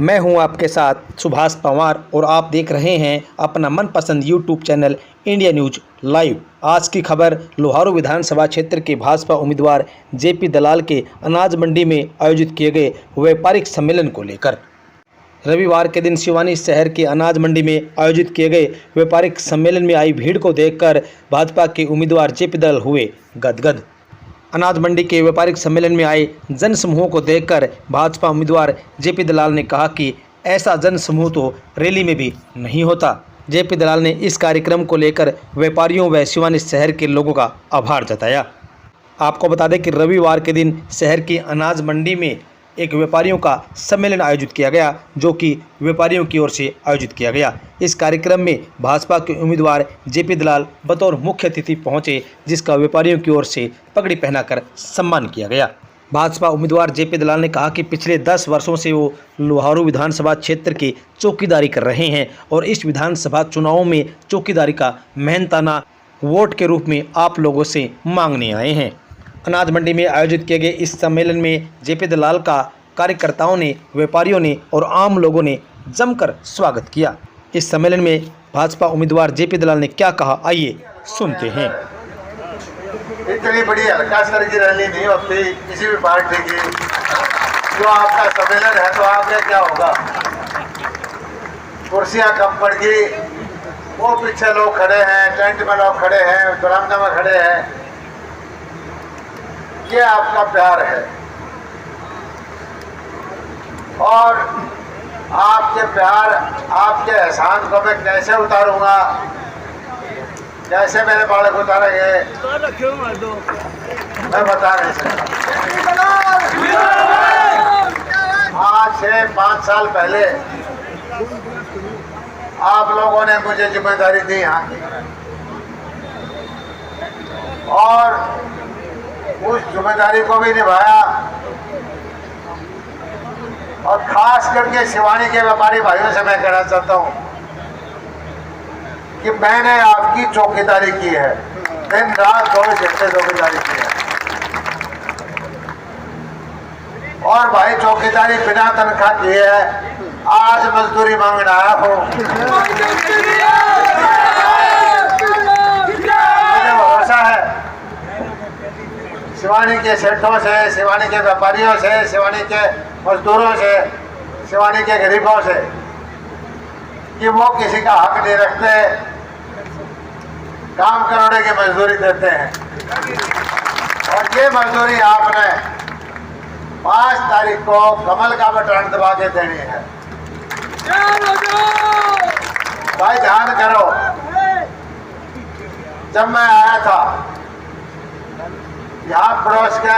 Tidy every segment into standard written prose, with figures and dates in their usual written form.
मैं हूं आपके साथ सुभाष पंवार और आप देख रहे हैं अपना मनपसंद YouTube channel India news live. आज की खबर लोहारू विधानसभा क्षेत्र के भाजपा उम्मीदवार जेपी दलाल के अनाज मंडी में आयोजित किए गए व्यापारिक सम्मेलन को लेकर। रविवार के दिन सिवानी शहर के अनाज मंडी में आयोजित किए गए व्यापारिक सम्मेलन में आई भीड़ को देखकर भाजपा के उम्मीदवार जेपी दलाल हुए गदगद। अनाज मंडी के व्यापारिक सम्मेलन में आए जन समूह को देखकर भाजपा उम्मीदवार जेपी दलाल ने कहा कि ऐसा जन समूह तो रैली में भी नहीं होता। जेपी दलाल ने इस कार्यक्रम को लेकर व्यापारियों व सिवानी शहर के लोगों का आभार जताया। आपको बता दें कि रविवार के दिन शहर की अनाज मंडी में एक व्यापारियों का सम्मेलन आयोजित किया गया, जो कि व्यापारियों की ओर से आयोजित किया गया। इस कार्यक्रम में भाजपा के उम्मीदवार जेपी दलाल बतौर मुख्य अतिथि पहुंचे, जिसका व्यापारियों की ओर से पगड़ी पहनाकर सम्मान किया गया। भाजपा उम्मीदवार जेपी दलाल ने कहा कि पिछले 10 वर्षों से वो लोहारू विधानसभा क्षेत्र की चौकीदारी कर रहे हैं और इस विधानसभा चुनावों में चौकीदारी का मेहनताना वोट के रूप में आप लोगों से मांगने आए हैं। अनाज मंडी में आयोजित किए गए इस सम्मेलन में जेपी दलाल का कार्यकर्ताओं ने, व्यापारियों ने और आम लोगों ने जमकर स्वागत किया। इस सम्मेलन में भाजपा उम्मीदवार जेपी दलाल ने क्या कहा, आइए सुनते हैं। इतनी बड़ी हल्का स्तर की रैली नहीं होती किसी भी पार्टी की। जो आपका सम्मेलन है तो आपने क्या होगा, कुर्सियां कम पड़ गई, वो पीछे लोग खड़े हैं, टेंट में लोग खड़े हैं, बरामदा में खड़े हैं। ये आपका प्यार है और आपके प्यार, आपके एहसान को मैं कैसे उतारूंगा, कैसे मेरे बालक उतारेंगे, मैं बता नहीं सकता। आज से 5 साल पहले आप लोगों ने मुझे जिम्मेदारी दी यहाँ की और उस जिम्मेदारी को भी निभाया। और खास करके सिवानी के व्यापारी भाइयों से मैं कहना चाहता हूं कि मैंने आपकी चौकीदारी की है, दिन रात 24 घंटे चौकीदारी की है। और भाई चौकीदारी बिना तनख्वाह किए है, आज मजदूरी मांगने आया हो। मुझे भरोसा है सिवानी के सेठों से, सिवानी के व्यापारियों से, सिवानी के मजदूरों से, सिवानी के गरीबों से कि वो किसी का हक नहीं रखते, काम करने की मजदूरी देते हैं। और ये मजदूरी आपने 5 तारीख को कमल का बटन दबा के देनी है। भाई ध्यान करो, जब मैं आया था यहाँ पड़ोस के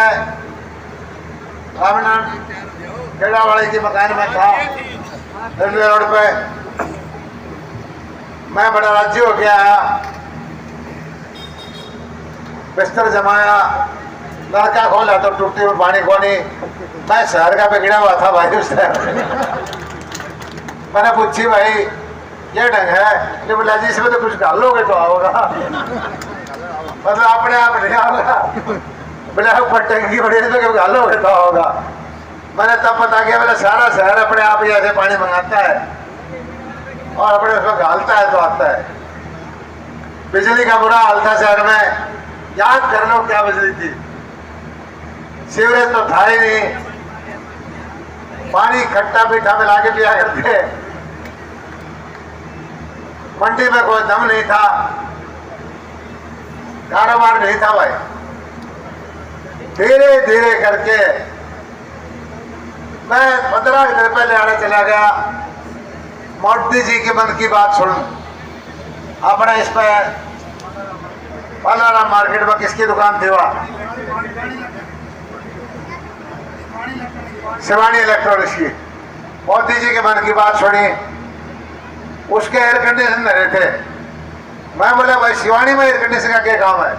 खेड़ावाड़ी की मकान में था, रेलवे रोड पे, मैं बड़ा राजी हो गया आया, बिस्तर जमाया, लड़का खोला तो टूटी में पानी खोनी। मैं शहर का बिगड़ा हुआ था भाई उससे। मैंने पूछी भाई ये ढंग है, तो बोला जी इसमें तो कुछ डालोगे तो आओगा, मतलब अपने आप नहीं आओगा, बोले ऊपर टंकी बड़ी इसमें डालोगे तो होगा। मैंने तब पता किया, बोले सारा शहर अपने आप ही ऐसे पानी मंगाता है और अपने उसमें डालता है तो आता है। बिजली का बुरा हाल था शहर में, याद कर लो क्या बिजली थी, सीवरेज तो था ही नहीं, पानी खट्टा मीठा मिला के पिया करते, मंडी में कोई दम नहीं था, कारोबार नहीं था भाई। धीरे धीरे करके मैं 15 दिन पहले आने चला गया। मोदी जी के मन की बात सुन, अपने इस पे पालाराम मार्केट में किसकी दुकान थी, वह शिवानी इलेक्ट्रॉनिक्स की। मोदी जी के मन की बात सुनी, उसके एयर कंडीशन रहे थे। मैं बोला भाई शिवानी में एयर कंडीशनर का क्या काम है?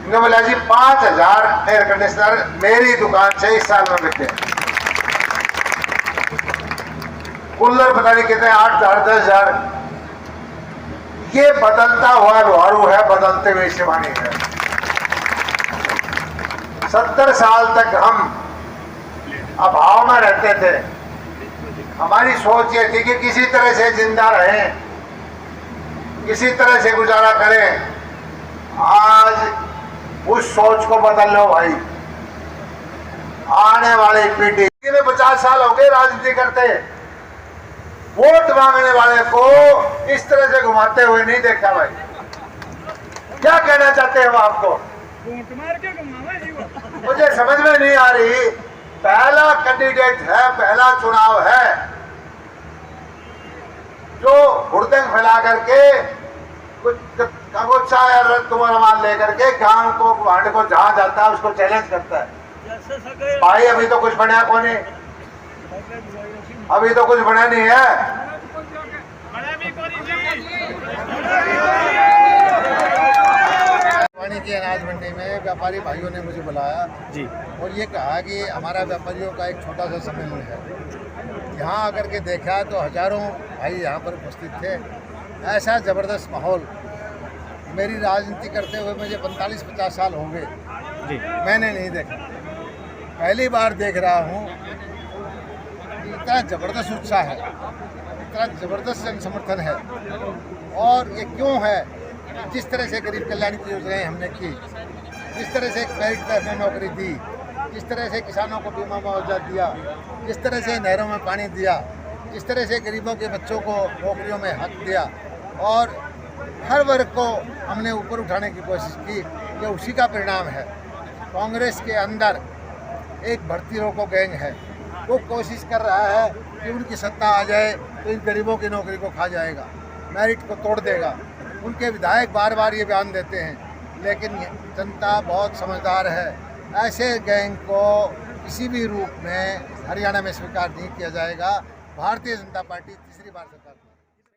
उन्होंने बोला जी 5000 एयर कंडीशनर मेरी दुकान से इस साल में बिके। कूलर पता नहीं कितने, 8000 10,000। ये बदलता हुआ लोहारू है, बदलते हुए शिवानी है। 70 साल तक हम अभाव में रहते थे, हमारी सोच ये थी कि किसी तरह से जिंदा रहें, किसी तरह से गुजारा करें। आज उस सोच को बदल लो भाई। आने वाली पीढ़ी में 50 साल हो गए राजनीति करते, वोट मांगने वाले को इस तरह से घुमाते हुए नहीं देखा भाई। क्या कहना चाहते हो आपको? मुझे समझ में नहीं आ रही। पहला कैंडिडेट है, पहला चुनाव है, जो हुड़दंग फैला करके कुछ कबूचा या तुमार लेकर के गांव को वार्ड को जहां जाता है उसको चैलेंज करता है। भाई अभी तो कुछ बना को नहीं, अभी तो कुछ बना नहीं है। की अनाज मंडी में व्यापारी भाइयों ने मुझे बुलाया जी और ये कहा कि हमारा व्यापारियों का एक छोटा सा सम्मेलन है। यहाँ आकर के देखा तो हजारों भाई यहाँ पर उपस्थित थे। ऐसा ज़बरदस्त माहौल, मेरी राजनीति करते हुए मुझे 45-50 साल हो गए, जी मैंने नहीं देखा। पहली बार देख रहा हूँ। इतना ज़बरदस्त उत्साह है, इतना ज़बरदस्त जन समर्थन है। और ये क्यों है? जिस तरह से गरीब कल्याण की योजनाएं हमने की, जिस तरह से मेरिट पे हमें नौकरी दी, जिस तरह से किसानों को बीमा मुआवजा दिया, जिस तरह से नहरों में पानी दिया, जिस तरह से गरीबों के बच्चों को नौकरियों में हक दिया और हर वर्ग को हमने ऊपर उठाने की कोशिश की, ये उसी का परिणाम है। कांग्रेस के अंदर एक भर्ती रोको गैंग है, वो कोशिश कर रहा है कि उनकी सत्ता आ जाए तो इन गरीबों की नौकरी को खा जाएगा, मेरिट को तोड़ देगा। उनके विधायक बार बार ये बयान देते हैं, लेकिन जनता बहुत समझदार है। ऐसे गैंग को किसी भी रूप में हरियाणा में स्वीकार नहीं किया जाएगा। भारतीय जनता पार्टी तीसरी बार सरकार